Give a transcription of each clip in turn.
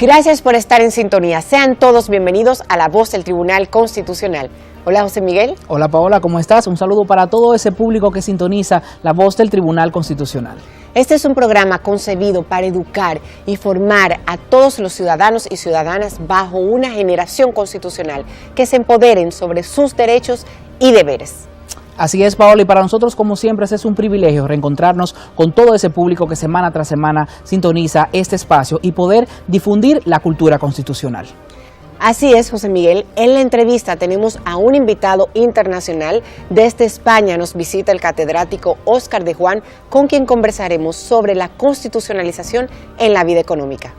Gracias por estar en sintonía. Sean todos bienvenidos a La Voz del Tribunal Constitucional. Hola, José Miguel. Hola, Paola, ¿cómo estás? Un saludo para todo ese público que sintoniza La Voz del Tribunal Constitucional. Este es un programa concebido para educar y formar a todos los ciudadanos y ciudadanas bajo una generación constitucional que se empoderen sobre sus derechos y deberes. Así es, Paola, y para nosotros, como siempre, es un privilegio reencontrarnos con todo ese público que semana tras semana sintoniza este espacio y poder difundir la cultura constitucional. Así es, José Miguel. En la entrevista tenemos a un invitado internacional. Desde España nos visita el catedrático Óscar de Juan, con quien conversaremos sobre la constitucionalización en la vida económica.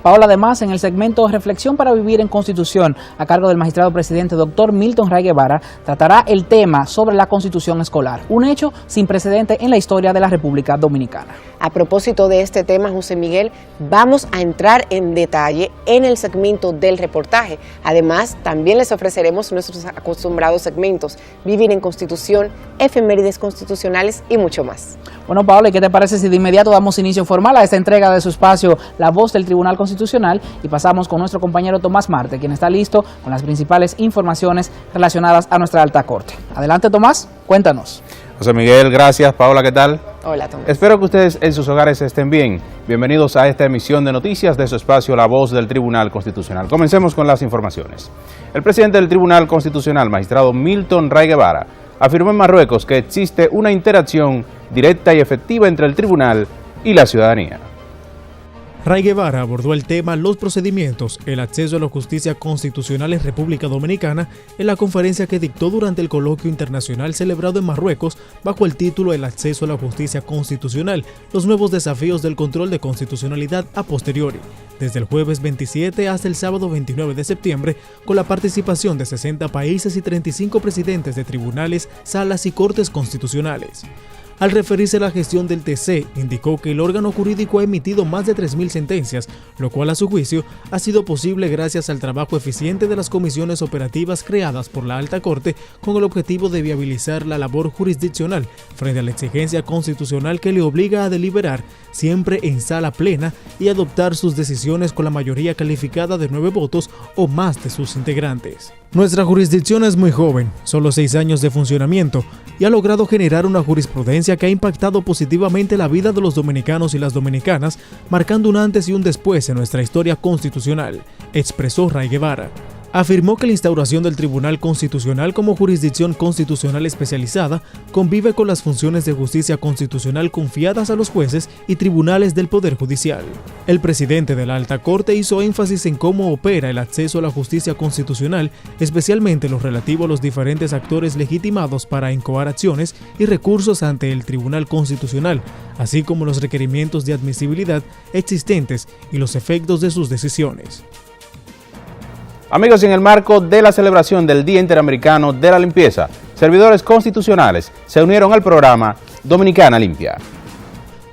Paola, además, en el segmento Reflexión para Vivir en Constitución, a cargo del magistrado presidente Dr. Milton Ray Guevara, tratará el tema sobre la constitución escolar, un hecho sin precedente en la historia de la República Dominicana. A propósito de este tema, José Miguel, vamos a entrar en detalle en el segmento del reportaje. Además, también les ofreceremos nuestros acostumbrados segmentos, Vivir en Constitución, efemérides constitucionales y mucho más. Bueno, Paola, ¿y qué te parece si de inmediato damos inicio formal a esta entrega de su espacio La Voz del Tribunal Constitucional y pasamos con nuestro compañero Tomás Marte, quien está listo con las principales informaciones relacionadas a nuestra alta corte? Adelante, Tomás, cuéntanos. José Miguel, gracias. Paola, ¿qué tal? Hola, Tomás. Espero que ustedes en sus hogares estén bien. Bienvenidos a esta emisión de noticias de su espacio La Voz del Tribunal Constitucional. Comencemos con las informaciones. El presidente del Tribunal Constitucional, magistrado Milton Ray Guevara, afirmó en Marruecos que existe una interacción directa y efectiva entre el tribunal y la ciudadanía. Ray Guevara abordó el tema los procedimientos, el acceso a la justicia constitucional en República Dominicana en la conferencia que dictó durante el coloquio internacional celebrado en Marruecos bajo el título El acceso a la justicia constitucional, los nuevos desafíos del control de constitucionalidad a posteriori, desde el jueves 27 hasta el sábado 29 de septiembre, con la participación de 60 países y 35 presidentes de tribunales, salas y cortes constitucionales. Al referirse a la gestión del TC, indicó que el órgano jurídico ha emitido más de 3.000 sentencias, lo cual a su juicio ha sido posible gracias al trabajo eficiente de las comisiones operativas creadas por la Alta Corte con el objetivo de viabilizar la labor jurisdiccional frente a la exigencia constitucional que le obliga a deliberar siempre en sala plena y adoptar sus decisiones con la mayoría calificada de 9 votos o más de sus integrantes. Nuestra jurisdicción es muy joven, solo 6 años de funcionamiento, y ha logrado generar una jurisprudencia que ha impactado positivamente la vida de los dominicanos y las dominicanas, marcando un antes y un después en nuestra historia constitucional, expresó Ray Guevara. Afirmó que la instauración del Tribunal Constitucional como jurisdicción constitucional especializada convive con las funciones de justicia constitucional confiadas a los jueces y tribunales del Poder Judicial. El presidente de la Alta Corte hizo énfasis en cómo opera el acceso a la justicia constitucional, especialmente lo relativo a los diferentes actores legitimados para incoar acciones y recursos ante el Tribunal Constitucional, así como los requerimientos de admisibilidad existentes y los efectos de sus decisiones. Amigos, en el marco de la celebración del Día Interamericano de la Limpieza, servidores constitucionales se unieron al programa Dominicana Limpia.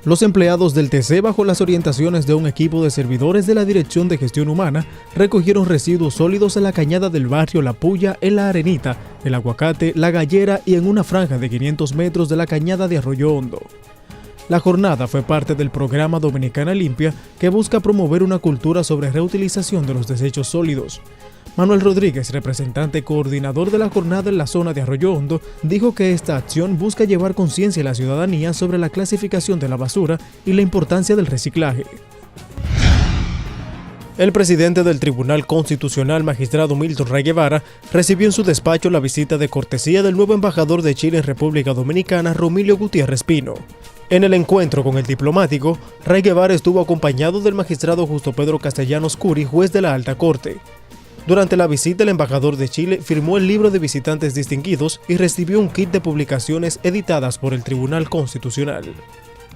Los empleados del TC, bajo las orientaciones de un equipo de servidores de la Dirección de Gestión Humana, recogieron residuos sólidos en la cañada del barrio La Puya, en La Arenita, El Aguacate, La Gallera y en una franja de 500 metros de la cañada de Arroyo Hondo. La jornada fue parte del programa Dominicana Limpia, que busca promover una cultura sobre reutilización de los desechos sólidos. Manuel Rodríguez, representante coordinador de la jornada en la zona de Arroyo Hondo, dijo que esta acción busca llevar conciencia a la ciudadanía sobre la clasificación de la basura y la importancia del reciclaje. El presidente del Tribunal Constitucional, magistrado Milton Ray Guevara, recibió en su despacho la visita de cortesía del nuevo embajador de Chile en República Dominicana, Romilio Gutiérrez Pino. En el encuentro con el diplomático, Ray Guevara estuvo acompañado del magistrado Justo Pedro Castellanos Curi, juez de la Alta Corte. Durante la visita, el embajador de Chile firmó el libro de visitantes distinguidos y recibió un kit de publicaciones editadas por el Tribunal Constitucional.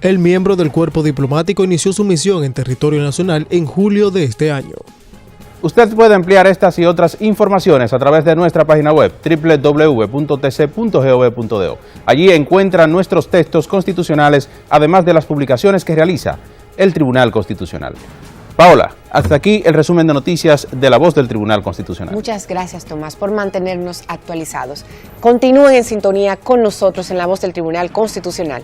El miembro del cuerpo diplomático inició su misión en territorio nacional en julio de este año. Usted puede ampliar estas y otras informaciones a través de nuestra página web www.tc.gov.do. Allí encuentran nuestros textos constitucionales, además de las publicaciones que realiza el Tribunal Constitucional. Paola, hasta aquí el resumen de noticias de La Voz del Tribunal Constitucional. Muchas gracias, Tomás, por mantenernos actualizados. Continúen en sintonía con nosotros en La Voz del Tribunal Constitucional.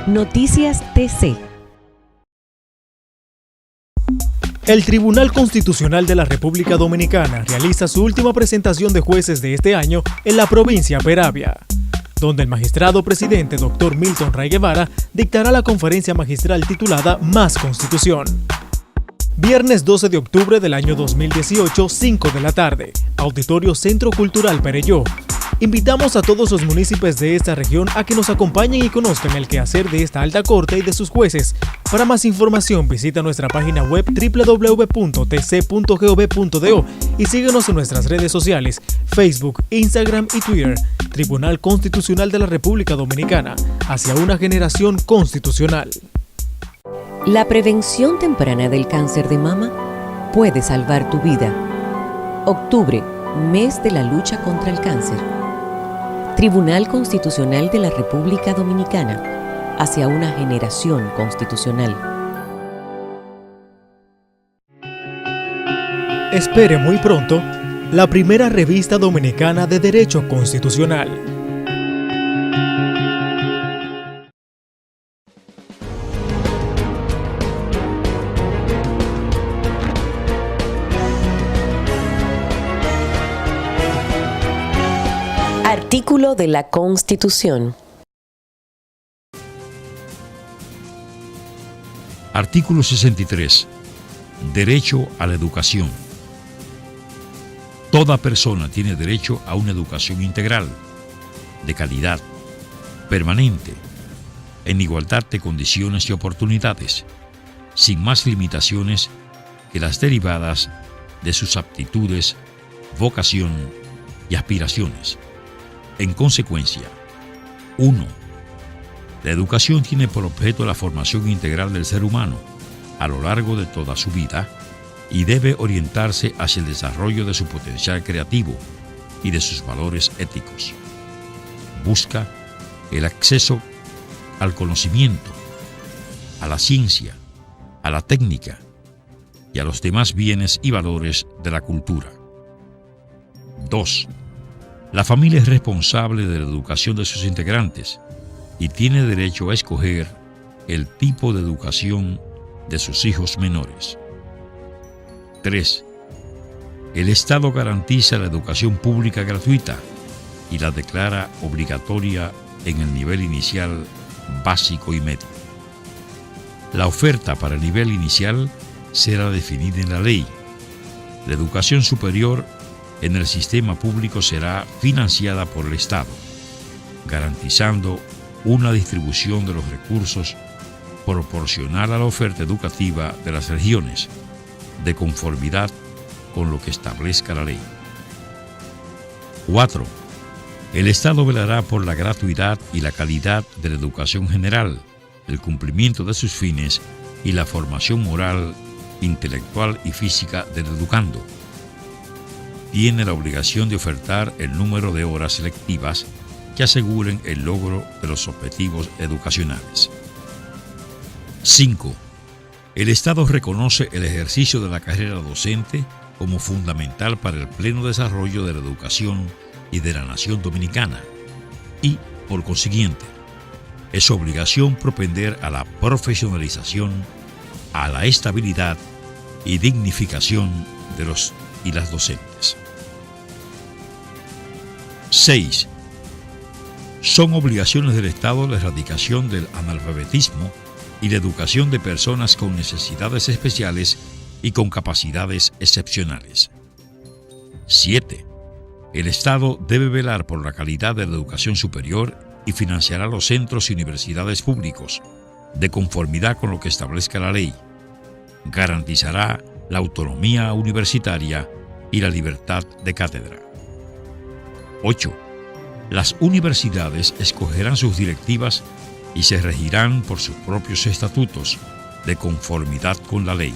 Noticias TC. El Tribunal Constitucional de la República Dominicana realiza su última presentación de jueces de este año en la provincia Peravia, donde el magistrado presidente Dr. Milton Ray Guevara dictará la conferencia magistral titulada Más Constitución. Viernes 12 de octubre del año 2018, 5 de la tarde, Auditorio Centro Cultural Perelló. Invitamos a todos los municipios de esta región a que nos acompañen y conozcan el quehacer de esta alta corte y de sus jueces. Para más información visita nuestra página web www.tc.gov.do y síguenos en nuestras redes sociales, Facebook, Instagram y Twitter. Tribunal Constitucional de la República Dominicana, hacia una generación constitucional. La prevención temprana del cáncer de mama puede salvar tu vida. Octubre, mes de la lucha contra el cáncer. Tribunal Constitucional de la República Dominicana, hacia una generación constitucional. Espere muy pronto la primera revista dominicana de Derecho Constitucional. Artículo de la Constitución. Artículo 63. Derecho a la educación. Toda persona tiene derecho a una educación integral, de calidad, permanente, en igualdad de condiciones y oportunidades, sin más limitaciones que las derivadas de sus aptitudes, vocación y aspiraciones. En consecuencia, 1. La educación tiene por objeto la formación integral del ser humano a lo largo de toda su vida y debe orientarse hacia el desarrollo de su potencial creativo y de sus valores éticos. Busca el acceso al conocimiento, a la ciencia, a la técnica y a los demás bienes y valores de la cultura. 2. La familia es responsable de la educación de sus integrantes y tiene derecho a escoger el tipo de educación de sus hijos menores. 3. El Estado garantiza la educación pública gratuita y la declara obligatoria en el nivel inicial, básico y medio. La oferta para el nivel inicial será definida en la ley. La educación superior en el sistema público será financiada por el Estado, garantizando una distribución de los recursos proporcional a la oferta educativa de las regiones, de conformidad con lo que establezca la ley. 4. El Estado velará por la gratuidad y la calidad de la educación general, el cumplimiento de sus fines y la formación moral, intelectual y física del educando. Tiene la obligación de ofertar el número de horas selectivas que aseguren el logro de los objetivos educacionales. 5. El Estado reconoce el ejercicio de la carrera docente como fundamental para el pleno desarrollo de la educación y de la nación dominicana y, por consiguiente, es su obligación propender a la profesionalización, a la estabilidad y dignificación de los y las docentes. 6. Son obligaciones del Estado la erradicación del analfabetismo y la educación de personas con necesidades especiales y con capacidades excepcionales. 7. El Estado debe velar por la calidad de la educación superior y financiará los centros y universidades públicos, de conformidad con lo que establezca la ley. Garantizará la autonomía universitaria y la libertad de cátedra. 8. Las universidades escogerán sus directivas y se regirán por sus propios estatutos de conformidad con la ley.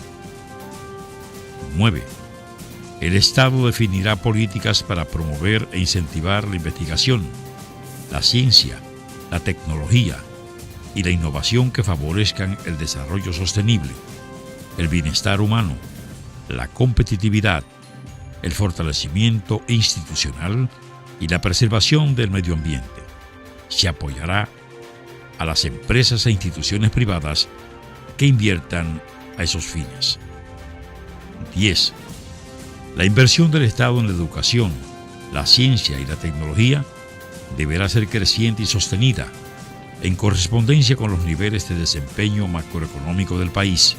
9. El Estado definirá políticas para promover e incentivar la investigación, la ciencia, la tecnología y la innovación que favorezcan el desarrollo sostenible, el bienestar humano, la competitividad, el fortalecimiento institucional y la preservación del medio ambiente. Se apoyará a las empresas e instituciones privadas que inviertan a esos fines. 10. La inversión del Estado en la educación, la ciencia y la tecnología deberá ser creciente y sostenida en correspondencia con los niveles de desempeño macroeconómico del país.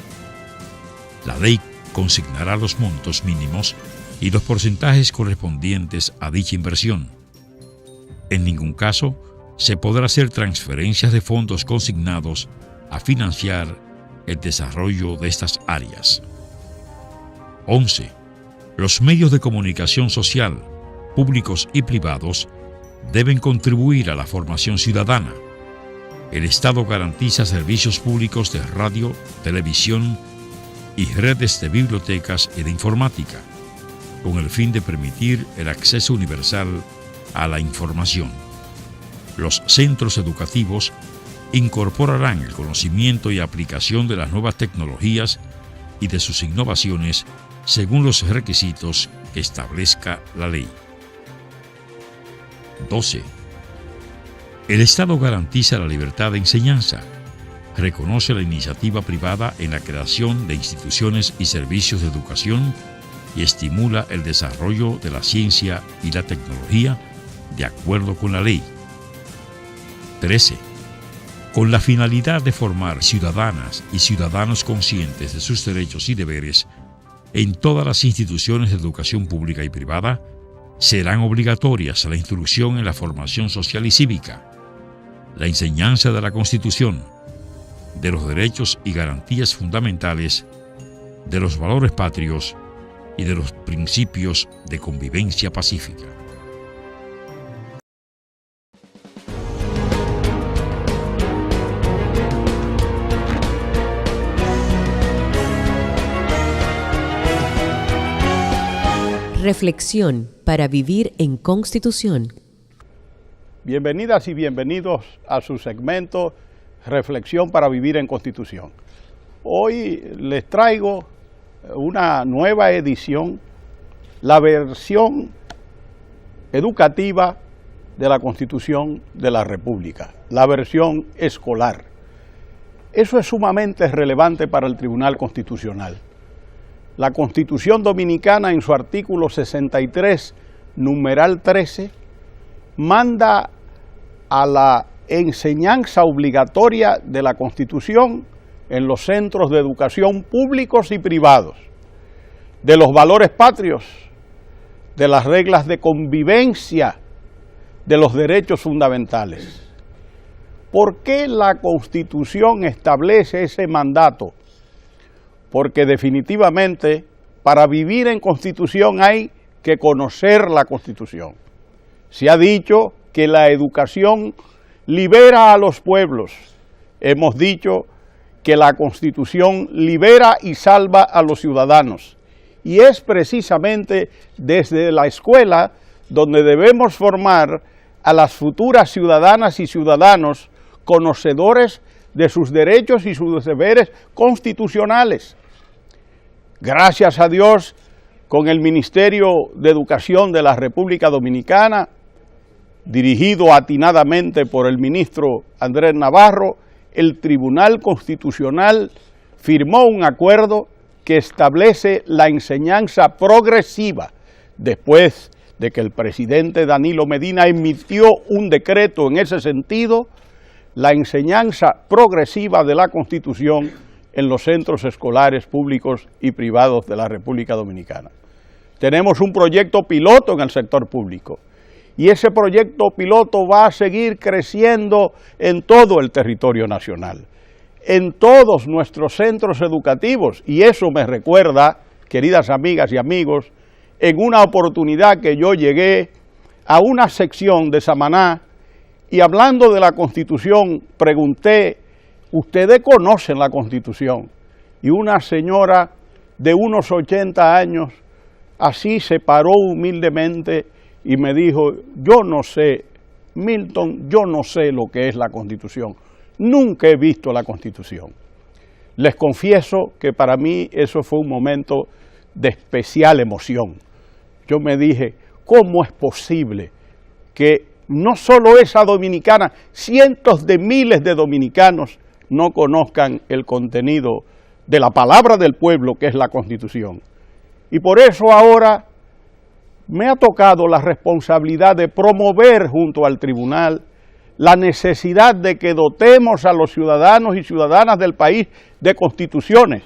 La ley consignará los montos mínimos y los porcentajes correspondientes a dicha inversión. En ningún caso se podrá hacer transferencias de fondos consignados a financiar el desarrollo de estas áreas. 11. Los medios de comunicación social, públicos y privados, deben contribuir a la formación ciudadana. El Estado garantiza servicios públicos de radio, televisión y redes de bibliotecas y de informática, con el fin de permitir el acceso universal a la información. Los centros educativos incorporarán el conocimiento y aplicación de las nuevas tecnologías y de sus innovaciones según los requisitos que establezca la ley. 12. El Estado garantiza la libertad de enseñanza, reconoce la iniciativa privada en la creación de instituciones y servicios de educación y estimula el desarrollo de la ciencia y la tecnología de acuerdo con la ley. 13. Con la finalidad de formar ciudadanas y ciudadanos conscientes de sus derechos y deberes, en todas las instituciones de educación pública y privada serán obligatorias la instrucción en la formación social y cívica, la enseñanza de la Constitución, de los derechos y garantías fundamentales, de los valores patrios y de los principios de convivencia pacífica. Reflexión para vivir en Constitución. Bienvenidas y bienvenidos a su segmento Reflexión para vivir en Constitución. Hoy les traigo una nueva edición, la versión educativa de la Constitución de la República, la versión escolar. Eso es sumamente relevante para el Tribunal Constitucional. La Constitución Dominicana, en su artículo 63, numeral 13, manda a la enseñanza obligatoria de la Constitución en los centros de educación públicos y privados, de los valores patrios, de las reglas de convivencia, de los derechos fundamentales. ¿Por qué la Constitución establece ese mandato? Porque definitivamente para vivir en Constitución hay que conocer la Constitución. Se ha dicho que la educación libera a los pueblos. Hemos dicho que la Constitución libera y salva a los ciudadanos. Y es precisamente desde la escuela donde debemos formar a las futuras ciudadanas y ciudadanos conocedores de sus derechos y sus deberes constitucionales. Gracias a Dios, con el Ministerio de Educación de la República Dominicana, dirigido atinadamente por el ministro Andrés Navarro, el Tribunal Constitucional firmó un acuerdo que establece la enseñanza progresiva, después de que el presidente Danilo Medina emitió un decreto en ese sentido, la enseñanza progresiva de la Constitución en los centros escolares públicos y privados de la República Dominicana. Tenemos un proyecto piloto en el sector público y ese proyecto piloto va a seguir creciendo en todo el territorio nacional, en todos nuestros centros educativos, y eso me recuerda queridas amigas y amigos, en una oportunidad que yo llegué a una sección de Samaná y hablando de la Constitución pregunté, ¿ustedes conocen la Constitución? Y una señora de unos 80 años así se paró humildemente y me dijo, yo no sé, Milton, yo no sé lo que es la Constitución, nunca he visto la Constitución. Les confieso que para mí eso fue un momento de especial emoción. Yo me dije, ¿cómo es posible que no solo esa dominicana, cientos de miles de dominicanos no conozcan el contenido de la palabra del pueblo que es la Constitución? Y por eso ahora me ha tocado la responsabilidad de promover junto al tribunal la necesidad de que dotemos a los ciudadanos y ciudadanas del país de constituciones.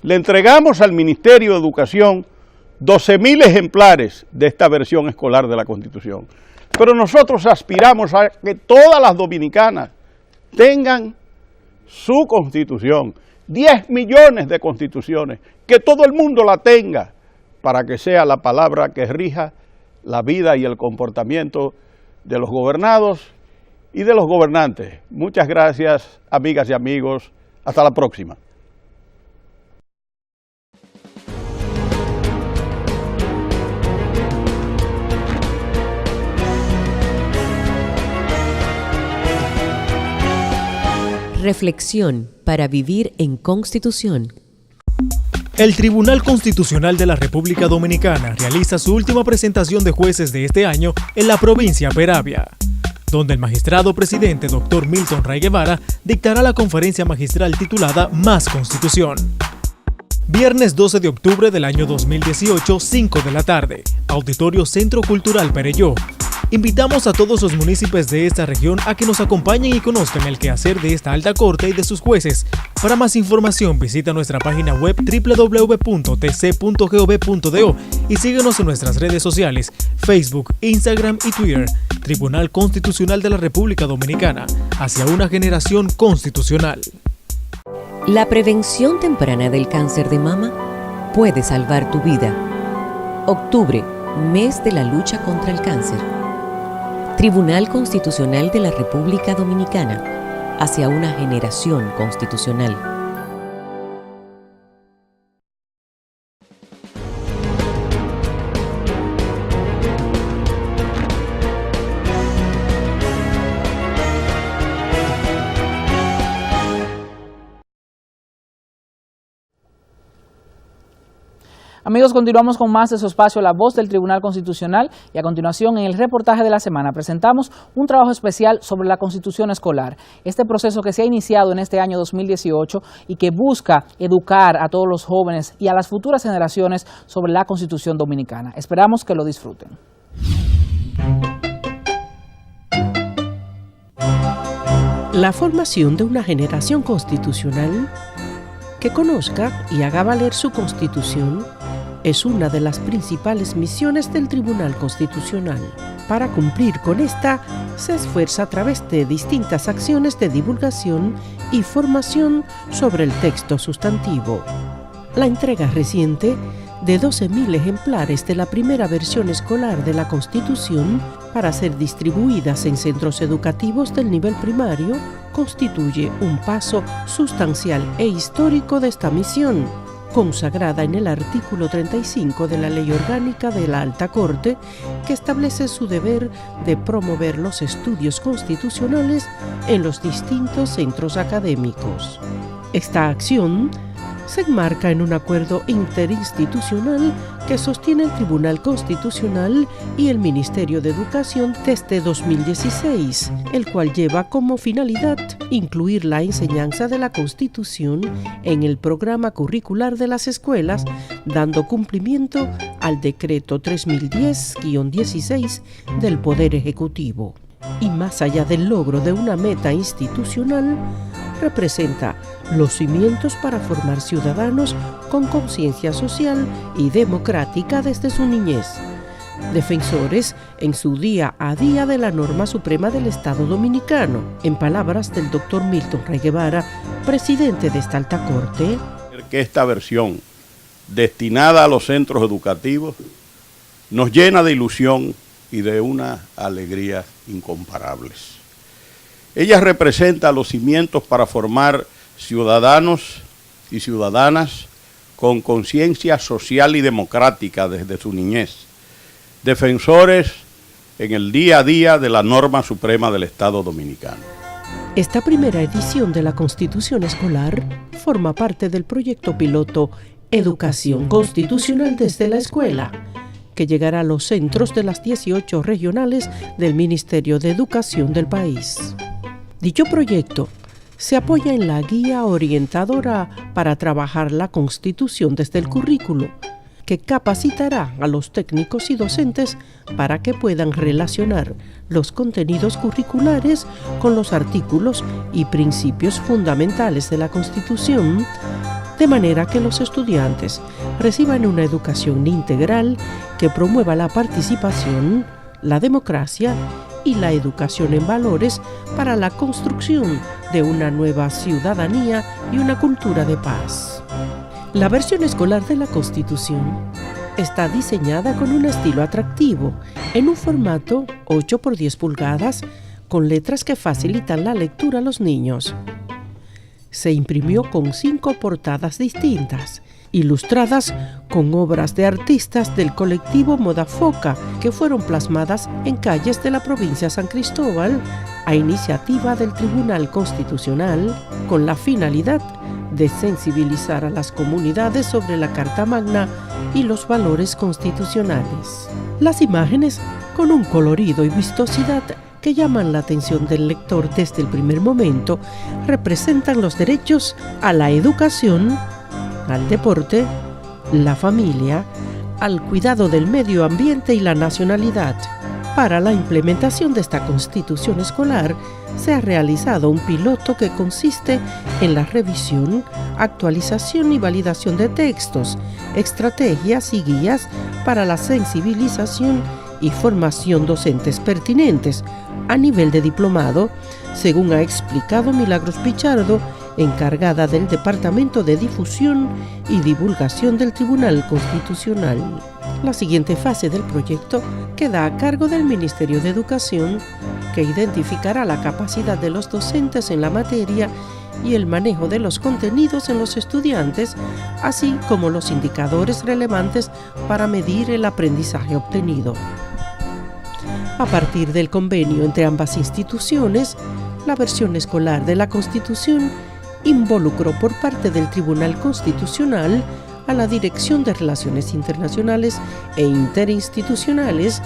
Le entregamos al Ministerio de Educación 12.000 ejemplares de esta versión escolar de la Constitución. Pero nosotros aspiramos a que todas las dominicanas tengan su Constitución, 10 millones de constituciones, que todo el mundo la tenga, para que sea la palabra que rija la vida y el comportamiento de los gobernados y de los gobernantes. Muchas gracias, amigas y amigos. Hasta la próxima. Reflexión para vivir en Constitución. El Tribunal Constitucional de la República Dominicana realiza su última presentación de jueces de este año en la provincia Peravia, donde el magistrado presidente Dr. Milton Ray Guevara dictará la conferencia magistral titulada Más Constitución. Viernes 12 de octubre del año 2018, 5 de la tarde, Auditorio Centro Cultural Perelló. Invitamos a todos los municipios de esta región a que nos acompañen y conozcan el quehacer de esta alta corte y de sus jueces. Para más información visita nuestra página web www.tc.gov.do y síguenos en nuestras redes sociales, Facebook, Instagram y Twitter. Tribunal Constitucional de la República Dominicana, hacia una generación constitucional. La prevención temprana del cáncer de mama puede salvar tu vida. Octubre, mes de la lucha contra el cáncer. Tribunal Constitucional de la República Dominicana, hacia una generación constitucional. Amigos, continuamos con más de su espacio La Voz del Tribunal Constitucional y a continuación en el reportaje de la semana presentamos un trabajo especial sobre la Constitución escolar, este proceso que se ha iniciado en este año 2018 y que busca educar a todos los jóvenes y a las futuras generaciones sobre la Constitución dominicana. Esperamos que lo disfruten. La formación de una generación constitucional que conozca y haga valer su Constitución es una de las principales misiones del Tribunal Constitucional. Para cumplir con esta, se esfuerza a través de distintas acciones de divulgación y formación sobre el texto sustantivo. La entrega reciente de 12.000 ejemplares de la primera versión escolar de la Constitución para ser distribuidas en centros educativos del nivel primario constituye un paso sustancial e histórico de esta misión, consagrada en el artículo 35 de la Ley Orgánica de la Alta Corte, que establece su deber de promover los estudios constitucionales en los distintos centros académicos. Esta acción se enmarca en un acuerdo interinstitucional que sostiene el Tribunal Constitucional y el Ministerio de Educación desde 2016, el cual lleva como finalidad incluir la enseñanza de la Constitución en el programa curricular de las escuelas, dando cumplimiento al Decreto 3010-16 del Poder Ejecutivo. Y más allá del logro de una meta institucional, representa los cimientos para formar ciudadanos con conciencia social y democrática desde su niñez, defensores en su día a día de la norma suprema del Estado Dominicano, en palabras del doctor Milton Ray Guevara, presidente de esta alta corte. Que esta versión destinada a los centros educativos nos llena de ilusión y de una alegría incomparables. Ella representa los cimientos para formar ciudadanos y ciudadanas con conciencia social y democrática desde su niñez, defensores en el día a día de la norma suprema del Estado Dominicano. Esta primera edición de la Constitución Escolar forma parte del proyecto piloto Educación Constitucional desde la Escuela, que llegará a los centros de las 18 regionales del Ministerio de Educación del país. Dicho proyecto se apoya en la guía orientadora para trabajar la Constitución desde el currículo, que capacitará a los técnicos y docentes para que puedan relacionar los contenidos curriculares con los artículos y principios fundamentales de la Constitución, de manera que los estudiantes reciban una educación integral que promueva la participación, la democracia y la educación en valores para la construcción de una nueva ciudadanía y una cultura de paz. La versión escolar de la Constitución está diseñada con un estilo atractivo, en un formato 8 por 10 pulgadas, con letras que facilitan la lectura a los niños. Se imprimió con 5 portadas distintas, ilustradas con obras de artistas del colectivo Modafoca, que fueron plasmadas en calles de la provincia de San Cristóbal, a iniciativa del Tribunal Constitucional, con la finalidad de sensibilizar a las comunidades sobre la Carta Magna y los valores constitucionales. Las imágenes, con un colorido y vistosidad que llaman la atención del lector desde el primer momento, representan los derechos a la educación, al deporte, la familia, al cuidado del medio ambiente y la nacionalidad. Para la implementación de esta Constitución Escolar se ha realizado un piloto que consiste en la revisión, actualización y validación de textos, estrategias y guías para la sensibilización y formación docentes pertinentes a nivel de diplomado, según ha explicado Milagros Pichardo, encargada del Departamento de Difusión y Divulgación del Tribunal Constitucional. La siguiente fase del proyecto queda a cargo del Ministerio de Educación, que identificará la capacidad de los docentes en la materia y el manejo de los contenidos en los estudiantes, así como los indicadores relevantes para medir el aprendizaje obtenido. A partir del convenio entre ambas instituciones, la versión escolar de la Constitución involucró por parte del Tribunal Constitucional a la Dirección de Relaciones Internacionales e Interinstitucionales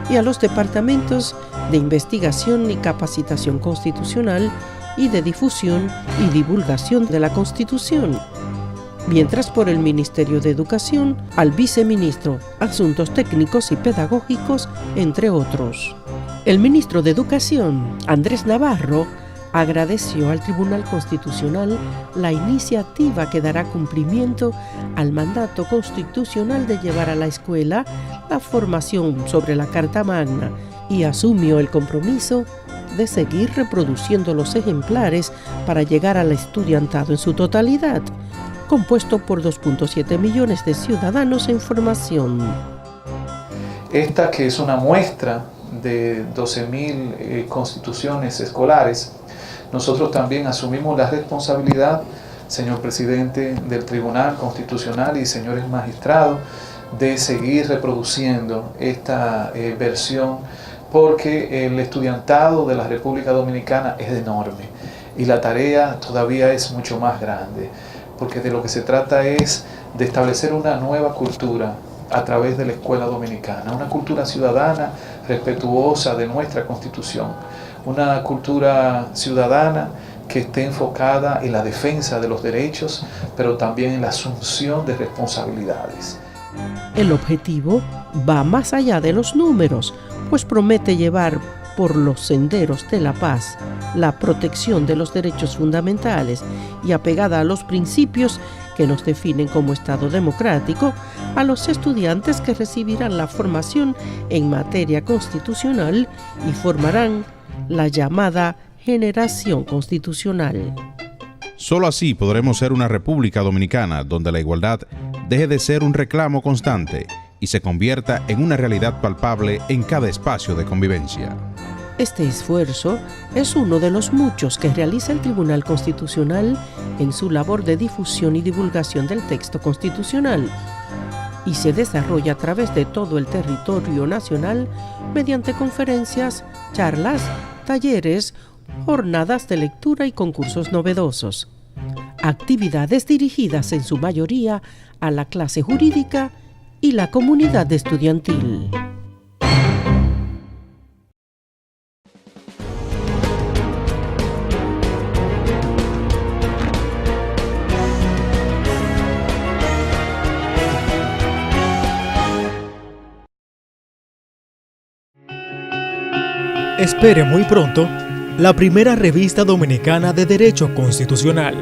y a los departamentos de Investigación y Capacitación Constitucional y de Difusión y Divulgación de la Constitución, mientras por el Ministerio de Educación al Viceministro, Asuntos Técnicos y Pedagógicos, entre otros. El ministro de Educación, Andrés Navarro, agradeció al Tribunal Constitucional la iniciativa que dará cumplimiento al mandato constitucional de llevar a la escuela la formación sobre la Carta Magna y asumió el compromiso de seguir reproduciendo los ejemplares para llegar al estudiantado en su totalidad, compuesto por 2.7 millones de ciudadanos en formación. Esta, que es una muestra de 12.000 constituciones escolares, nosotros también asumimos la responsabilidad, señor presidente del Tribunal Constitucional y señores magistrados, de seguir reproduciendo esta versión, porque el estudiantado de la República Dominicana es enorme y la tarea todavía es mucho más grande, porque de lo que se trata es de establecer una nueva cultura a través de la escuela dominicana, una cultura ciudadana respetuosa de nuestra Constitución, una cultura ciudadana que esté enfocada en la defensa de los derechos, pero también en la asunción de responsabilidades. El objetivo va más allá de los números, pues promete llevar por los senderos de la paz, la protección de los derechos fundamentales y apegada a los principios que nos definen como Estado democrático, a los estudiantes que recibirán la formación en materia constitucional y formarán la llamada generación constitucional. Solo así podremos ser una República Dominicana donde la igualdad deje de ser un reclamo constante y se convierta en una realidad palpable en cada espacio de convivencia. Este esfuerzo es uno de los muchos que realiza el Tribunal Constitucional en su labor de difusión y divulgación del texto constitucional y se desarrolla a través de todo el territorio nacional mediante conferencias, charlas, talleres, jornadas de lectura y concursos novedosos. Actividades dirigidas en su mayoría a la clase jurídica y la comunidad estudiantil. Espere muy pronto la primera revista dominicana de Derecho Constitucional.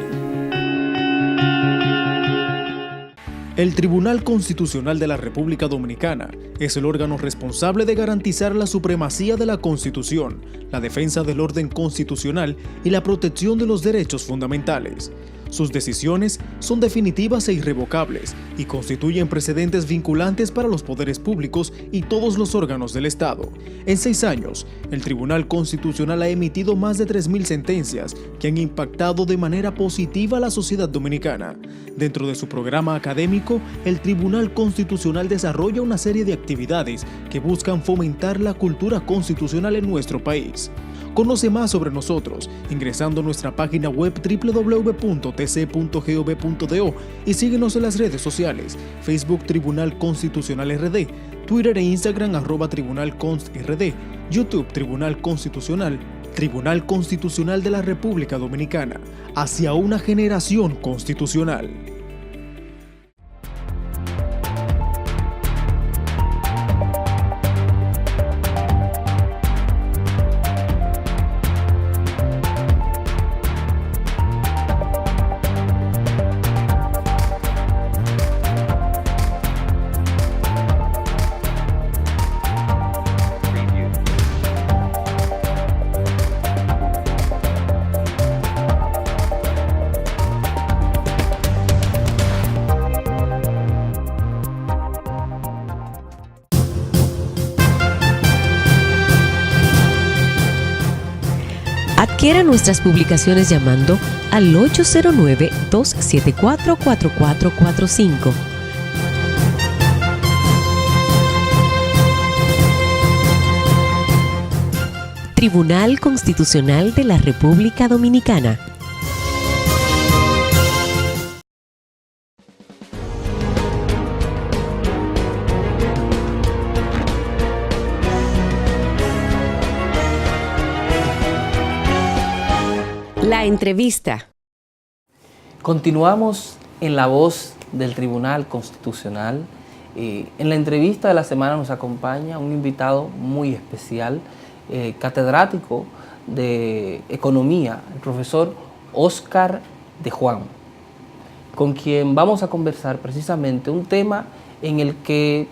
El Tribunal Constitucional de la República Dominicana es el órgano responsable de garantizar la supremacía de la Constitución, la defensa del orden constitucional y la protección de los derechos fundamentales. Sus decisiones son definitivas e irrevocables y constituyen precedentes vinculantes para los poderes públicos y todos los órganos del Estado. En 6 años, el Tribunal Constitucional ha emitido más de 3.000 sentencias que han impactado de manera positiva a la sociedad dominicana. Dentro de su programa académico, el Tribunal Constitucional desarrolla una serie de actividades que buscan fomentar la cultura constitucional en nuestro país. Conoce más sobre nosotros ingresando a nuestra página web www.tc.gov.do y síguenos en las redes sociales: Facebook Tribunal Constitucional RD, Twitter e Instagram @TribunalConstRD, YouTube Tribunal Constitucional, Tribunal Constitucional de la República Dominicana, hacia una generación constitucional. Adquiera nuestras publicaciones llamando al 809-274-4445. Tribunal Constitucional de la República Dominicana. La entrevista. Continuamos en La Voz del Tribunal Constitucional. En la entrevista de la semana nos acompaña un invitado muy especial, catedrático de Economía, el profesor Óscar de Juan, con quien vamos a conversar precisamente un tema en el que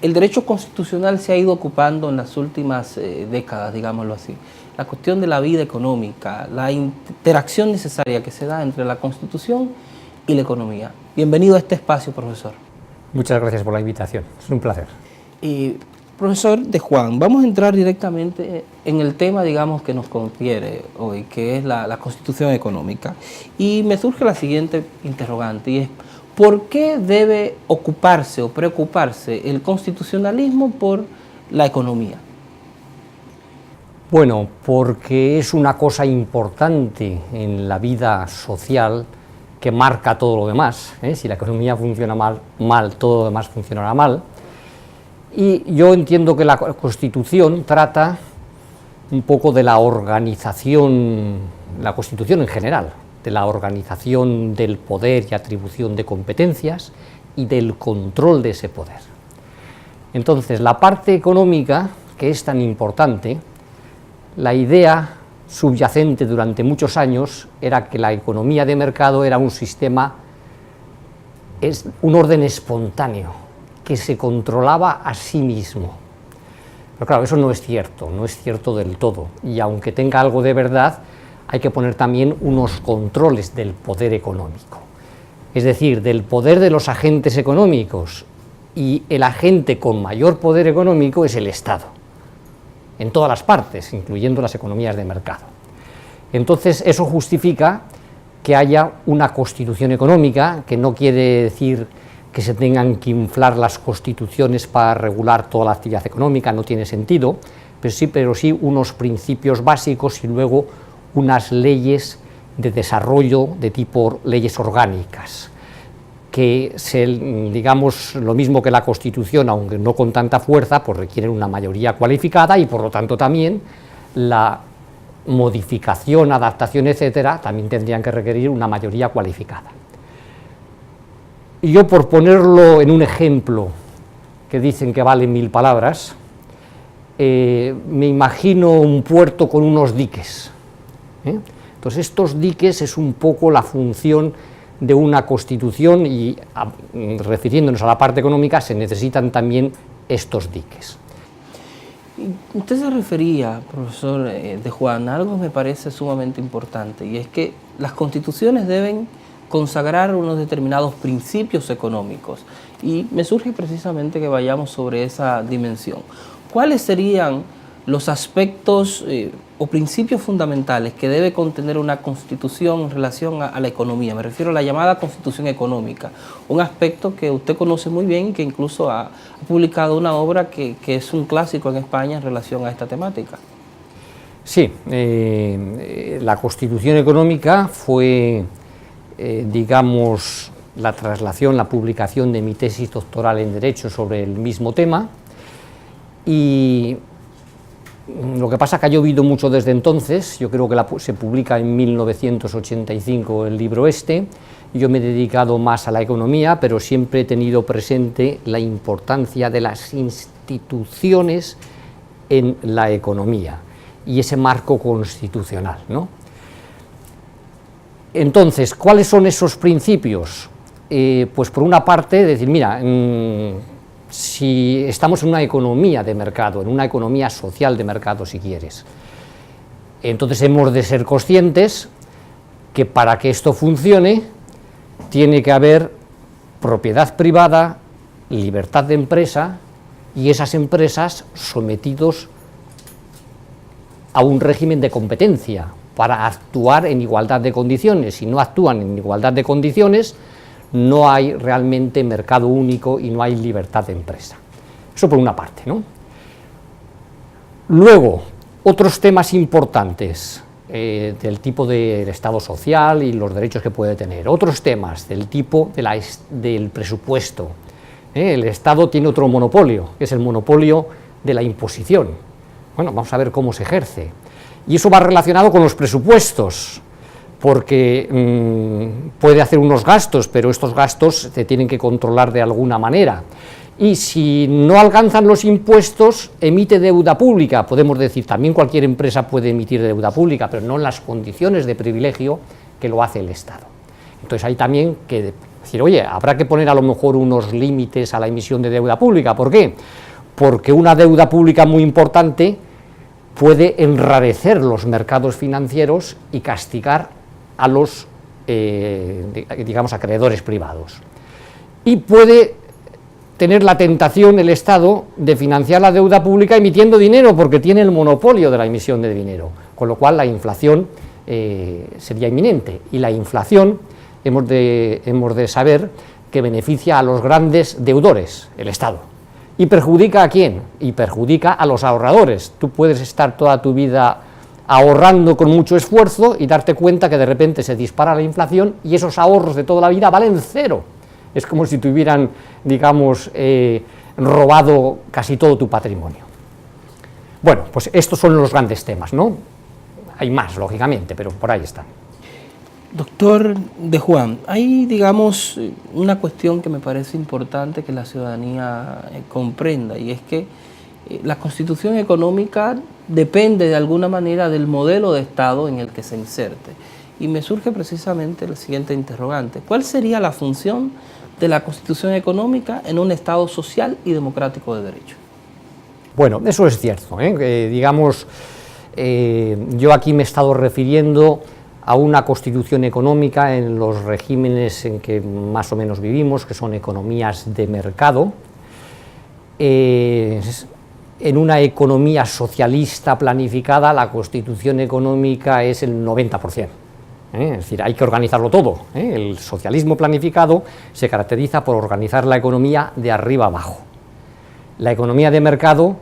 el derecho constitucional se ha ido ocupando en las últimas décadas, digámoslo así. La cuestión de la vida económica, la interacción necesaria que se da entre la Constitución y la economía. Bienvenido a este espacio, profesor. Muchas gracias por la invitación, es un placer. Profesor de Juan, vamos a entrar directamente en el tema, digamos, que nos confiere hoy, que es la Constitución económica. Y me surge la siguiente interrogante, y es, ¿por qué debe ocuparse o preocuparse el constitucionalismo por la economía? Bueno, porque es una cosa importante en la vida social que marca todo lo demás. Si la economía funciona mal, todo lo demás funcionará mal. Y yo entiendo que la Constitución trata un poco de la organización, la Constitución en general, de la organización del poder y atribución de competencias y del control de ese poder. Entonces, la parte económica, que es tan importante, la idea subyacente durante muchos años era que la economía de mercado era un sistema, es un orden espontáneo, que se controlaba a sí mismo. Pero claro, eso no es cierto del todo, y aunque tenga algo de verdad, hay que poner también unos controles del poder económico. es decir, del poder de los agentes económicos, y el agente con mayor poder económico es el Estado, en todas las partes, incluyendo las economías de mercado. Entonces, eso justifica que haya una constitución económica, que no quiere decir que se tengan que inflar las constituciones para regular toda la actividad económica, no tiene sentido, pero sí unos principios básicos y luego unas leyes de desarrollo de tipo leyes orgánicas, que digamos, lo mismo que la Constitución, aunque no con tanta fuerza, pues requieren una mayoría cualificada y por lo tanto también la modificación, adaptación, etcétera, también tendrían que requerir una mayoría cualificada. Y yo, por ponerlo en un ejemplo que dicen que vale 1000 palabras, me imagino un puerto con unos diques. Entonces, estos diques es un poco la función de una constitución y, refiriéndonos a la parte económica, se necesitan también estos diques. Usted se refería, profesor De Juan, a algo que me parece sumamente importante, y es que las constituciones deben consagrar unos determinados principios económicos, y me surge precisamente que vayamos sobre esa dimensión. ¿Cuáles serían los aspectos o principios fundamentales que debe contener una constitución en relación a la economía? Me refiero a la llamada constitución económica, un aspecto que usted conoce muy bien y que incluso ha publicado una obra que es un clásico en España en relación a esta temática. Sí, la constitución económica fue, digamos, la traslación, la publicación de mi tesis doctoral en Derecho sobre el mismo tema, y lo que pasa es que ha llovido mucho desde entonces. Yo creo que se publica en 1985 el libro este. Yo me he dedicado más a la economía, pero siempre he tenido presente la importancia de las instituciones en la economía y ese marco constitucional, ¿no? Entonces, ¿cuáles son esos principios? Pues por una parte, decir, mira, si estamos en una economía de mercado, en una economía social de mercado, si quieres, entonces hemos de ser conscientes que para que esto funcione tiene que haber propiedad privada, libertad de empresa, y esas empresas sometidos a un régimen de competencia para actuar en igualdad de condiciones. Si no actúan en igualdad de condiciones, no hay realmente mercado único y no hay libertad de empresa. Eso por una parte, ¿no? Luego, otros temas importantes del tipo del Estado social y los derechos que puede tener. Otros temas del tipo del presupuesto. El Estado tiene otro monopolio, que es el monopolio de la imposición. Bueno, vamos a ver cómo se ejerce. Y eso va relacionado con los presupuestos, porque puede hacer unos gastos, pero estos gastos se tienen que controlar de alguna manera. Y si no alcanzan los impuestos, emite deuda pública. Podemos decir, también cualquier empresa puede emitir deuda pública, pero no en las condiciones de privilegio que lo hace el Estado. Entonces hay también que decir, oye, habrá que poner a lo mejor unos límites a la emisión de deuda pública. ¿Por qué? Porque una deuda pública muy importante puede enrarecer los mercados financieros y castigar a los, digamos, acreedores privados. Y puede tener la tentación el Estado de financiar la deuda pública emitiendo dinero, porque tiene el monopolio de la emisión de dinero, con lo cual la inflación sería inminente. Y la inflación hemos de saber que beneficia a los grandes deudores, el Estado. ¿Y perjudica a quién? Y perjudica a los ahorradores. Tú puedes estar toda tu vida ahorrando con mucho esfuerzo y darte cuenta que de repente se dispara la inflación y esos ahorros de toda la vida valen cero. Es como si te hubieran, digamos, robado casi todo tu patrimonio. Bueno, pues estos son los grandes temas, ¿no? Hay más, lógicamente, pero por ahí están. Doctor De Juan, hay, digamos, una cuestión que me parece importante que la ciudadanía comprenda, y es que la Constitución económica depende de alguna manera del modelo de Estado en el que se inserte. Y me surge precisamente el siguiente interrogante: ¿cuál sería la función de la Constitución económica en un Estado social y democrático de derecho? Bueno, eso es cierto, digamos, yo aquí me he estado refiriendo a una constitución económica en los regímenes en que más o menos vivimos, que son economías de mercado. En una economía socialista planificada, la constitución económica es el 90%. Es decir, hay que organizarlo todo. El socialismo planificado se caracteriza por organizar la economía de arriba abajo. La economía de mercado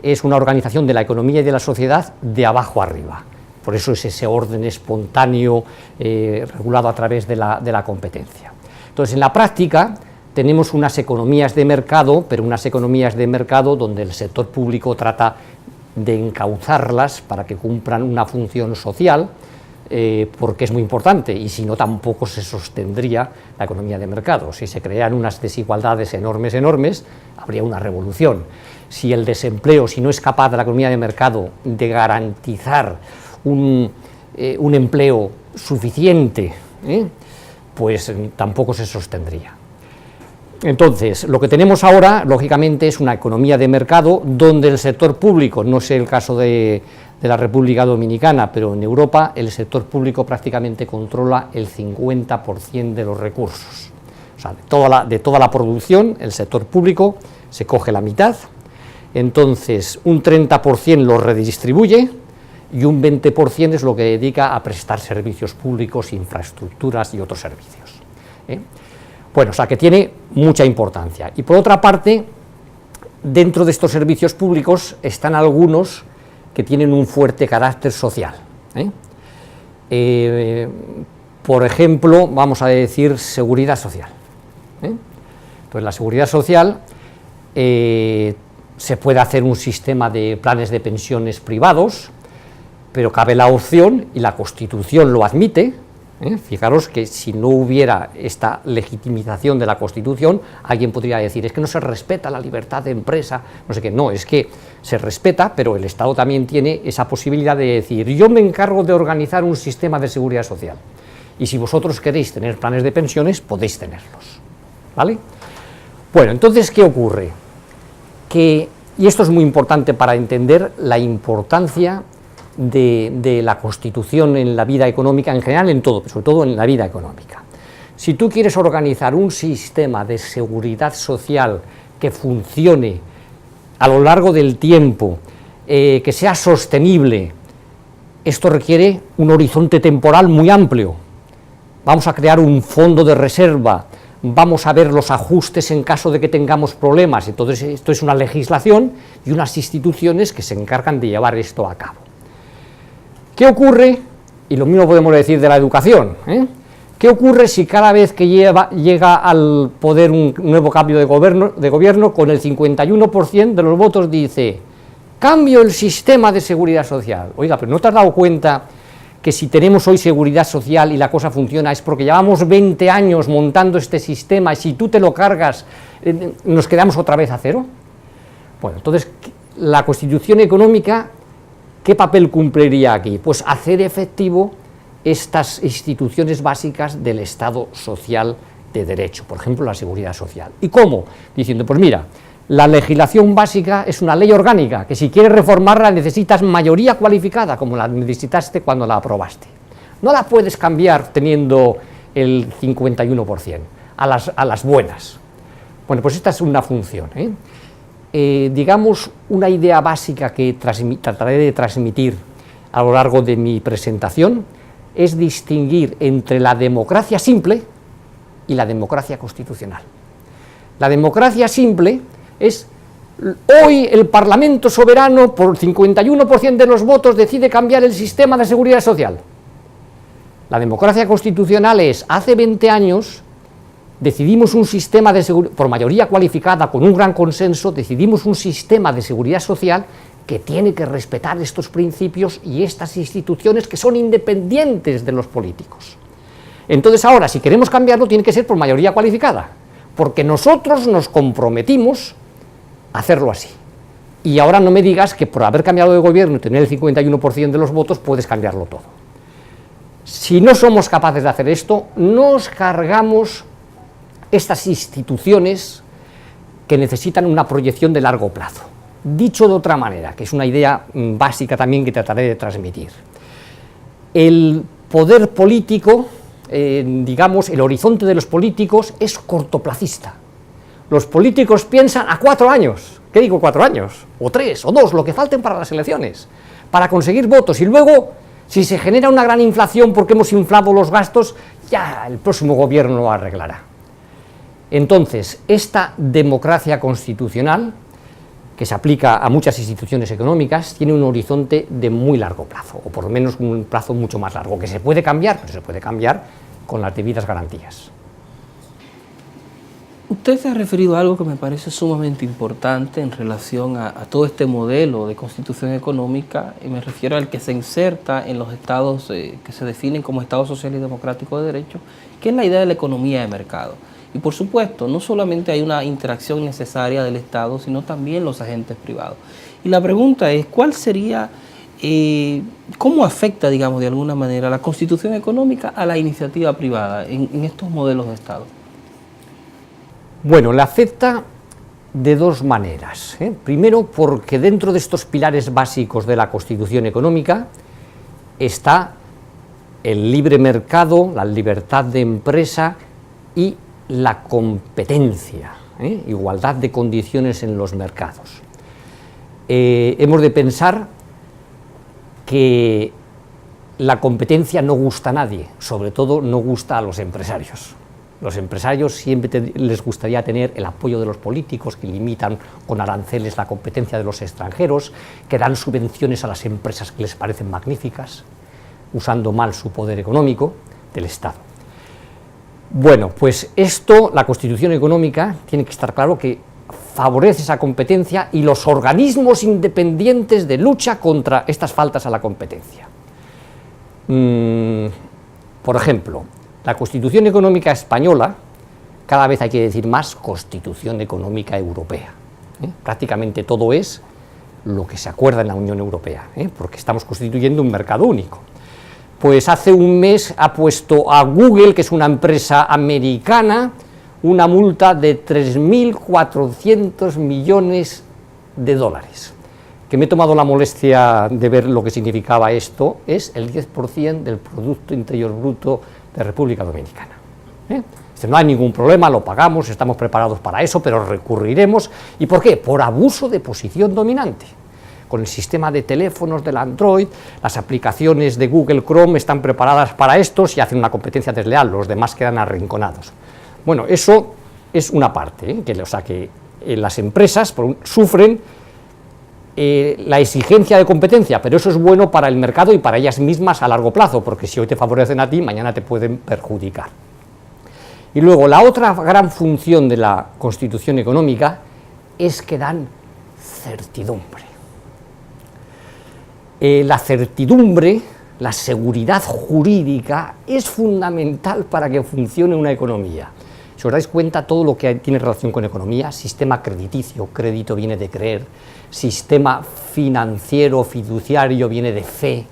es una organización de la economía y de la sociedad de abajo arriba. Por eso es ese orden espontáneo regulado a través de la competencia. Entonces, en la práctica tenemos unas economías de mercado, pero unas economías de mercado donde el sector público trata de encauzarlas para que cumplan una función social, porque es muy importante, y si no tampoco se sostendría la economía de mercado. Si se crean unas desigualdades enormes, habría una revolución. Si el desempleo, si no es capaz de la economía de mercado de garantizar un empleo suficiente, pues tampoco se sostendría. Entonces, lo que tenemos ahora, lógicamente, es una economía de mercado donde el sector público, no sé el caso de la República Dominicana, pero en Europa el sector público prácticamente controla el 50% de los recursos. O sea, de toda la producción, el sector público se coge la mitad, entonces un 30% lo redistribuye y un 20% es lo que dedica a prestar servicios públicos, infraestructuras y otros servicios. Bueno, o sea que tiene mucha importancia. Y por otra parte, dentro de estos servicios públicos están algunos que tienen un fuerte carácter social. Por ejemplo, vamos a decir seguridad social. Entonces, la seguridad social se puede hacer un sistema de planes de pensiones privados, pero cabe la opción, y la Constitución lo admite. Fijaros que si no hubiera esta legitimización de la Constitución, alguien podría decir, es que no se respeta la libertad de empresa, no sé qué. No, es que se respeta, pero el Estado también tiene esa posibilidad de decir, yo me encargo de organizar un sistema de seguridad social, y si vosotros queréis tener planes de pensiones, podéis tenerlos, ¿vale? Bueno, entonces, ¿qué ocurre? Y esto es muy importante para entender la importancia de la Constitución en la vida económica, en general en todo, pero sobre todo en la vida económica. Si tú quieres organizar un sistema de seguridad social que funcione a lo largo del tiempo, que sea sostenible, esto requiere un horizonte temporal muy amplio. Vamos a crear un fondo de reserva, vamos a ver los ajustes en caso de que tengamos problemas. Entonces, esto es una legislación y unas instituciones que se encargan de llevar esto a cabo. ¿Qué ocurre? Y lo mismo podemos decir de la educación. ¿Qué ocurre si cada vez que llega al poder un nuevo cambio de gobierno, con el 51% de los votos dice, cambio el sistema de seguridad social? Oiga, pero ¿no te has dado cuenta que si tenemos hoy seguridad social y la cosa funciona es porque llevamos 20 años montando este sistema y si tú te lo cargas nos quedamos otra vez a cero? Bueno, entonces la Constitución económica, ¿qué papel cumpliría aquí? Pues hacer efectivo estas instituciones básicas del Estado social de derecho, por ejemplo, la seguridad social. ¿Y cómo? Diciendo, pues mira, la legislación básica es una ley orgánica, que si quieres reformarla necesitas mayoría cualificada, como la necesitaste cuando la aprobaste. No la puedes cambiar teniendo el 51%, a las buenas. Bueno, pues esta es una función, digamos, una idea básica que trataré de transmitir a lo largo de mi presentación es distinguir entre la democracia simple y la democracia constitucional. La democracia simple es, hoy el Parlamento soberano, por 51% de los votos, decide cambiar el sistema de seguridad social. La democracia constitucional es, hace 20 años, decidimos un sistema de seguridad, por mayoría cualificada, con un gran consenso, decidimos un sistema de seguridad social que tiene que respetar estos principios y estas instituciones que son independientes de los políticos. Entonces ahora, si queremos cambiarlo, tiene que ser por mayoría cualificada, porque nosotros nos comprometimos a hacerlo así. Y ahora no me digas que por haber cambiado de gobierno y tener el 51% de los votos puedes cambiarlo todo. Si no somos capaces de hacer esto, nos cargamos estas instituciones que necesitan una proyección de largo plazo. Dicho de otra manera, que es una idea básica también que trataré de transmitir, el poder político, digamos, el horizonte de los políticos es cortoplacista. Los políticos piensan a 4 años, ¿qué digo 4 años? O 3, o 2, lo que falten para las elecciones, para conseguir votos, y luego, si se genera una gran inflación porque hemos inflado los gastos, ya el próximo gobierno lo arreglará. Entonces, esta democracia constitucional, que se aplica a muchas instituciones económicas, tiene un horizonte de muy largo plazo, o por lo menos un plazo mucho más largo, que se puede cambiar, pero se puede cambiar con las debidas garantías. Usted se ha referido a algo que me parece sumamente importante en relación a todo este modelo de constitución económica, y me refiero al que se inserta en los estados que se definen como Estado social y democrático de derecho, que es la idea de la economía de mercado. Y por supuesto, no solamente hay una interacción necesaria del Estado, sino también los agentes privados. Y la pregunta es, ¿cuál sería, cómo afecta, digamos, de alguna manera la constitución económica a la iniciativa privada en estos modelos de Estado? Bueno, le afecta de 2 maneras. Primero, porque dentro de estos pilares básicos de la Constitución económica está el libre mercado, la libertad de empresa y la competencia, igualdad de condiciones en los mercados. Hemos de pensar que la competencia no gusta a nadie, sobre todo no gusta a los empresarios. Los empresarios siempre les gustaría tener el apoyo de los políticos que limitan con aranceles la competencia de los extranjeros, que dan subvenciones a las empresas que les parecen magníficas, usando mal su poder económico del Estado. Bueno, pues esto, la Constitución económica, tiene que estar claro que favorece esa competencia y los organismos independientes de lucha contra estas faltas a la competencia. Por ejemplo, la Constitución económica española, cada vez hay que decir más Constitución económica europea. Prácticamente todo es lo que se acuerda en la Unión Europea, porque estamos constituyendo un mercado único. Pues hace un mes ha puesto a Google, que es una empresa americana, una multa de 3.400 millones de dólares. Que me he tomado la molestia de ver lo que significaba esto, es el 10% del Producto Interior Bruto de República Dominicana. No hay ningún problema, lo pagamos, estamos preparados para eso, pero recurriremos. ¿Y por qué? Por abuso de posición dominante. Con el sistema de teléfonos del Android, las aplicaciones de Google Chrome están preparadas para estos y hacen una competencia desleal, los demás quedan arrinconados. Bueno, eso es una parte, que las empresas sufren la exigencia de competencia, pero eso es bueno para el mercado y para ellas mismas a largo plazo, porque si hoy te favorecen a ti, mañana te pueden perjudicar. Y luego, la otra gran función de la Constitución económica es que dan certidumbre. La certidumbre, la seguridad jurídica es fundamental para que funcione una economía. Si os dais cuenta, todo lo que tiene relación con economía, sistema crediticio, crédito viene de creer, sistema financiero, fiduciario viene de fe,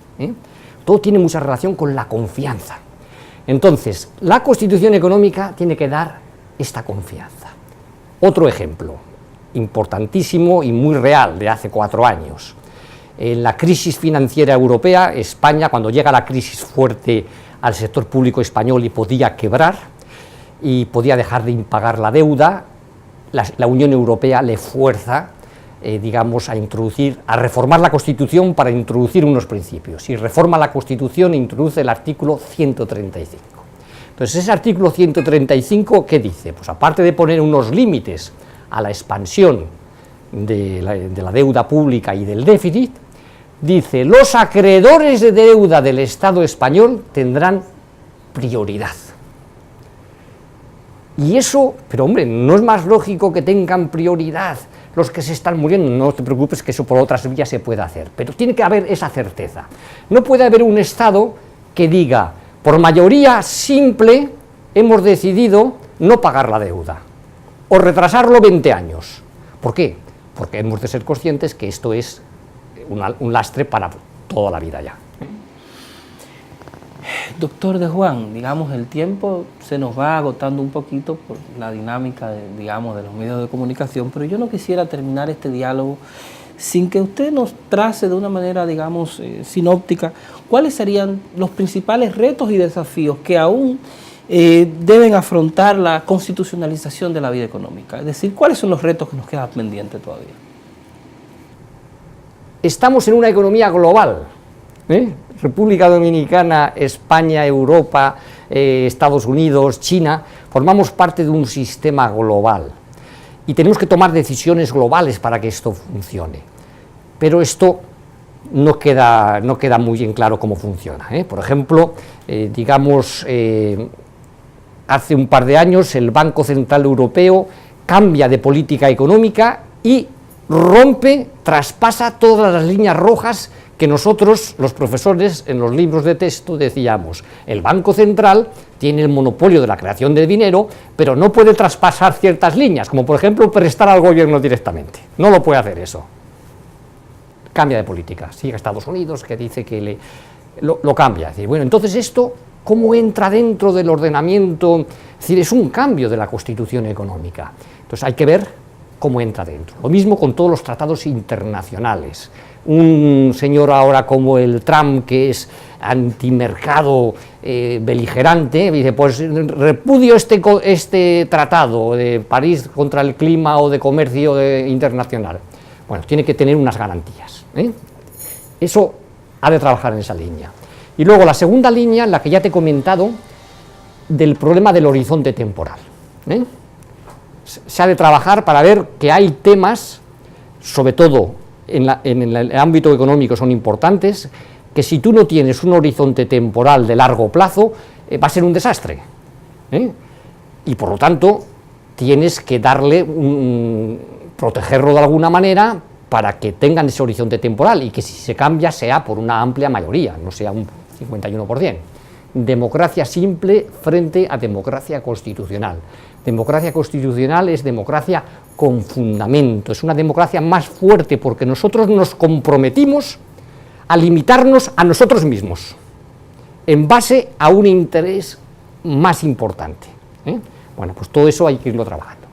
todo tiene mucha relación con la confianza. Entonces, la Constitución económica tiene que dar esta confianza. Otro ejemplo, importantísimo y muy real, de hace 4 años. En la crisis financiera europea, España, cuando llega la crisis fuerte al sector público español y podía quebrar, y podía dejar de impagar la deuda, la Unión Europea le fuerza, digamos, a reformar la Constitución para introducir unos principios. Y reforma la Constitución e introduce el artículo 135. Entonces, ese artículo 135, ¿qué dice? Pues aparte de poner unos límites a la expansión de la deuda pública y del déficit, dice: los acreedores de deuda del Estado español tendrán prioridad. Y eso, pero hombre, ¿no es más lógico que tengan prioridad los que se están muriendo? No te preocupes, que eso por otras vías se puede hacer, pero tiene que haber esa certeza. No puede haber un Estado que diga, por mayoría simple, hemos decidido no pagar la deuda, o retrasarlo 20 años. ¿Por qué? Porque hemos de ser conscientes que esto es un lastre para toda la vida ya. Doctor De Juan, digamos, el tiempo se nos va agotando un poquito por la dinámica, de los medios de comunicación, pero yo no quisiera terminar este diálogo sin que usted nos trace de una manera, digamos, sinóptica, ¿cuáles serían los principales retos y desafíos que aún deben afrontar la constitucionalización de la vida económica? Es decir, ¿cuáles son los retos que nos quedan pendientes todavía? Estamos en una economía global, República Dominicana, España, Europa, Estados Unidos, China, formamos parte de un sistema global y tenemos que tomar decisiones globales para que esto funcione, pero esto no queda muy en claro cómo funciona. Por ejemplo, hace un par de años el Banco Central Europeo cambia de política económica y traspasa todas las líneas rojas que nosotros, los profesores, en los libros de texto decíamos: el Banco Central tiene el monopolio de la creación de dinero, pero no puede traspasar ciertas líneas, como por ejemplo prestar al gobierno directamente, no lo puede hacer eso. Cambia de política, sigue Estados Unidos, que dice que lo cambia. Es decir, bueno, entonces esto, ¿cómo entra dentro del ordenamiento? Es decir, es un cambio de la Constitución económica. Entonces hay que ver cómo entra dentro. Lo mismo con todos los tratados internacionales. Un señor ahora como el Trump, que es antimercado, beligerante, dice: pues repudio este tratado de París contra el clima o de comercio internacional. Bueno, tiene que tener unas garantías. Eso ha de trabajar en esa línea. Y luego la segunda línea, la que ya te he comentado, del problema del horizonte temporal. Se ha de trabajar para ver que hay temas, sobre todo en el ámbito económico son importantes, que si tú no tienes un horizonte temporal de largo plazo, va a ser un desastre. Y por lo tanto, tienes que protegerlo de alguna manera para que tengan ese horizonte temporal y que si se cambia sea por una amplia mayoría, no sea un 51%. Democracia simple frente a democracia constitucional. Democracia constitucional es democracia con fundamento, es una democracia más fuerte porque nosotros nos comprometimos a limitarnos a nosotros mismos en base a un interés más importante. Bueno, pues todo eso hay que irlo trabajando.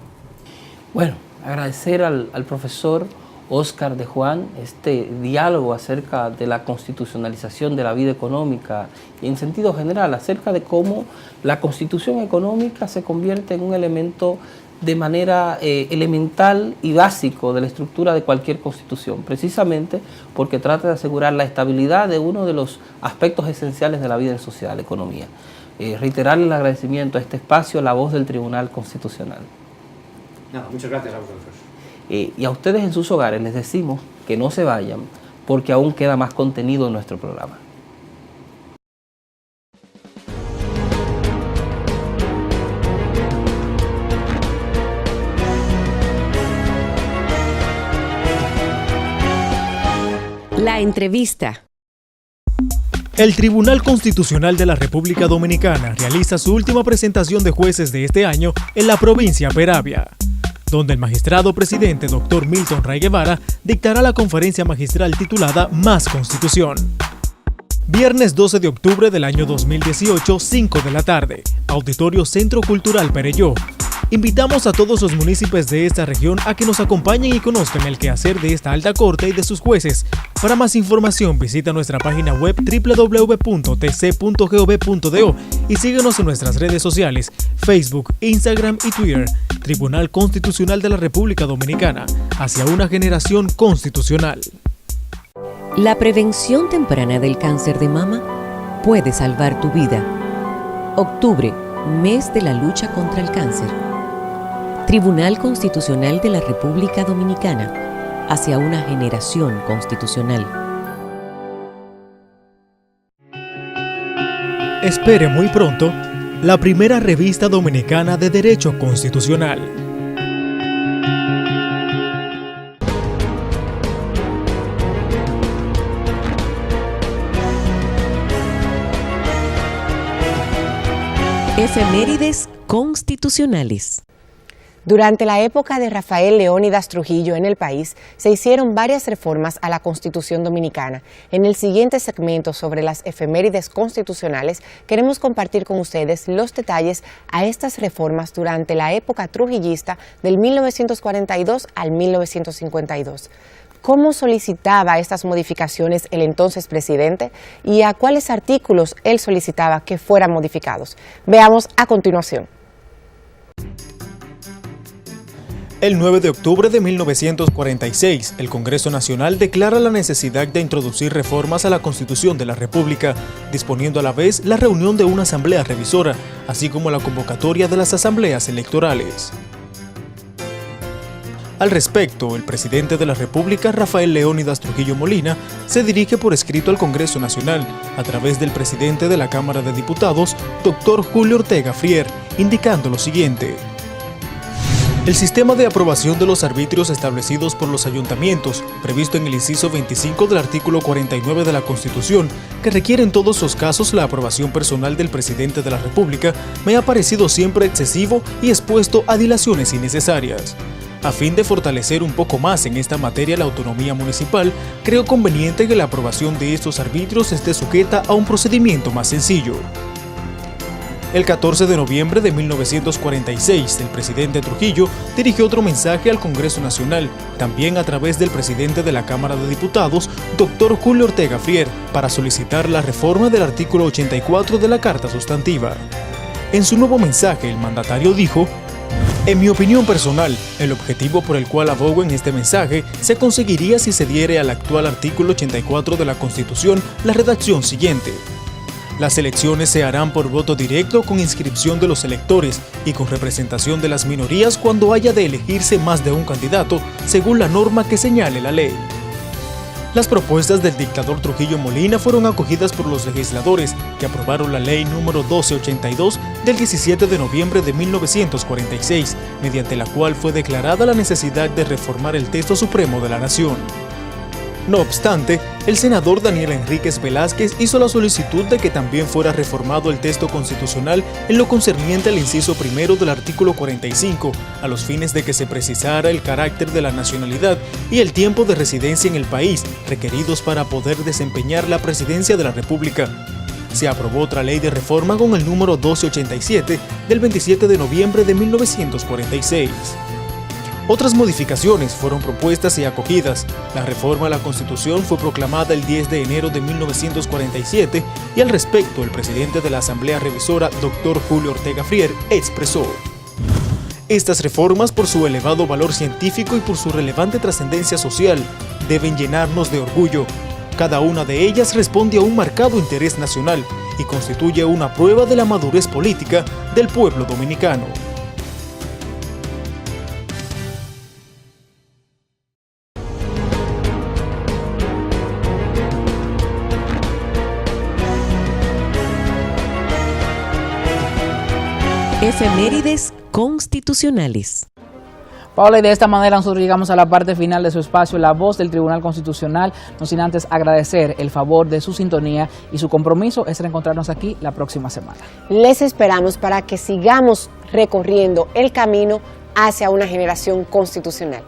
Bueno, agradecer al profesor Óscar de Juan este diálogo acerca de la constitucionalización de la vida económica y en sentido general acerca de cómo la constitución económica se convierte en un elemento de manera elemental y básico de la estructura de cualquier constitución, precisamente porque trata de asegurar la estabilidad de uno de los aspectos esenciales de la vida en sociedad, la economía. Reiterarle el agradecimiento a este espacio, La Voz del Tribunal Constitucional. Muchas gracias a vosotros. Y a ustedes en sus hogares les decimos que no se vayan porque aún queda más contenido en nuestro programa. La entrevista. El Tribunal Constitucional de la República Dominicana realiza su última presentación de jueces de este año en la provincia Peravia, donde el magistrado presidente Dr. Milton Ray Guevara dictará la conferencia magistral titulada Más Constitución. Viernes 12 de octubre del año 2018, 5 de la tarde, Auditorio Centro Cultural Perelló. Invitamos a todos los municipios de esta región a que nos acompañen y conozcan el quehacer de esta alta corte y de sus jueces. Para más información visita nuestra página web www.tc.gov.do y síguenos en nuestras redes sociales, Facebook, Instagram y Twitter. Tribunal Constitucional de la República Dominicana, hacia una generación constitucional. La prevención temprana del cáncer de mama puede salvar tu vida. Octubre, mes de la lucha contra el cáncer. Tribunal Constitucional de la República Dominicana, hacia una generación constitucional. Espere muy pronto la primera revista dominicana de Derecho Constitucional. Efemérides constitucionales. Durante la época de Rafael Leónidas Trujillo en el país, se hicieron varias reformas a la Constitución Dominicana. En el siguiente segmento sobre las efemérides constitucionales, queremos compartir con ustedes los detalles a estas reformas durante la época trujillista del 1942 al 1952. cómo solicitaba estas modificaciones el entonces presidente y a cuáles artículos él solicitaba que fueran modificados. Veamos a continuación. El 9 de octubre de 1946, el Congreso Nacional declara la necesidad de introducir reformas a la Constitución de la República, disponiendo a la vez la reunión de una asamblea revisora, así como la convocatoria de las asambleas electorales. Al respecto, el presidente de la República, Rafael Leónidas Trujillo Molina, se dirige por escrito al Congreso Nacional, a través del presidente de la Cámara de Diputados, Dr. Julio Ortega Frier, indicando lo siguiente. El sistema de aprobación de los arbitrios establecidos por los ayuntamientos, previsto en el inciso 25 del artículo 49 de la Constitución, que requiere en todos los casos la aprobación personal del presidente de la República, me ha parecido siempre excesivo y expuesto a dilaciones innecesarias. A fin de fortalecer un poco más en esta materia la autonomía municipal, creo conveniente que la aprobación de estos arbitrios esté sujeta a un procedimiento más sencillo. El 14 de noviembre de 1946, el presidente Trujillo dirigió otro mensaje al Congreso Nacional, también a través del presidente de la Cámara de Diputados, Dr. Julio Ortega Frier, para solicitar la reforma del artículo 84 de la Carta Sustantiva. En su nuevo mensaje, el mandatario dijo: en mi opinión personal, el objetivo por el cual abogo en este mensaje se conseguiría si se diere al actual artículo 84 de la Constitución la redacción siguiente. Las elecciones se harán por voto directo con inscripción de los electores y con representación de las minorías cuando haya de elegirse más de un candidato, según la norma que señale la ley. Las propuestas del dictador Trujillo Molina fueron acogidas por los legisladores que aprobaron la ley número 1282 del 17 de noviembre de 1946, mediante la cual fue declarada la necesidad de reformar el texto supremo de la nación. No obstante, el senador Daniel Enríquez Velázquez hizo la solicitud de que también fuera reformado el texto constitucional en lo concerniente al inciso primero del artículo 45, a los fines de que se precisara el carácter de la nacionalidad y el tiempo de residencia en el país requeridos para poder desempeñar la presidencia de la República. Se aprobó otra ley de reforma con el número 1287 del 27 de noviembre de 1946. Otras modificaciones fueron propuestas y acogidas. La reforma a la Constitución fue proclamada el 10 de enero de 1947 y al respecto el presidente de la Asamblea Revisora, Dr. Julio Ortega Frier, expresó: estas reformas, por su elevado valor científico y por su relevante trascendencia social, deben llenarnos de orgullo. Cada una de ellas responde a un marcado interés nacional y constituye una prueba de la madurez política del pueblo dominicano. Efemérides constitucionales. Paola, y de esta manera nosotros llegamos a la parte final de su espacio La Voz del Tribunal Constitucional, no sin antes agradecer el favor de su sintonía y su compromiso es reencontrarnos aquí la próxima semana. Les esperamos para que sigamos recorriendo el camino hacia una generación constitucional.